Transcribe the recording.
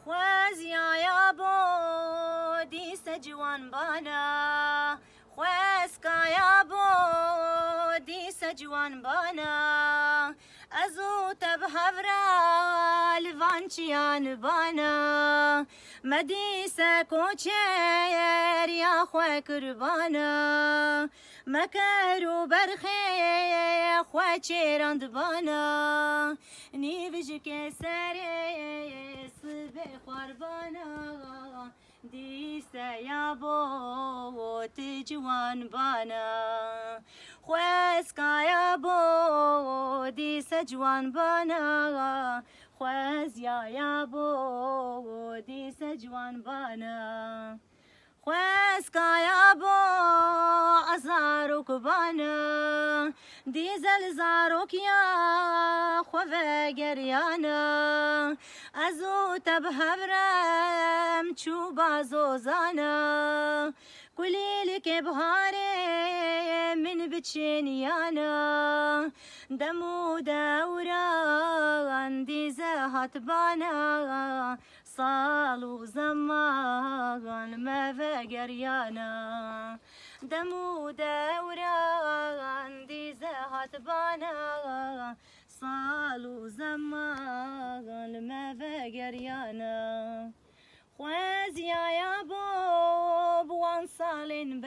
خوازیا یا بو دیس جوان بانا خواسکا یا بو دیس جوان بانا ازو تبهورا لوانچیان بانا مدیس کوچر یا خو کربانا مکرو برخی خو چیراند بانا نیویج که سری سبه خواربانا دیسه یا بوت جوان بانا خواسکا یا بو دیسه جوان بانا خوازیا یا بو دیسه جوان بانا خواسکا یا بو ازاروک بانا دیزل زاروک یا خواه گریانا ازو تبهورم چوبا زوزانا کلیل که بهاره من بچینیانا دمو دوران دیزه هات بانا صالو زمان ما فقريانا دمو دوران دیزه هات بانا صالو زمان ما فقريانا خوازيا يا بو بوان صالين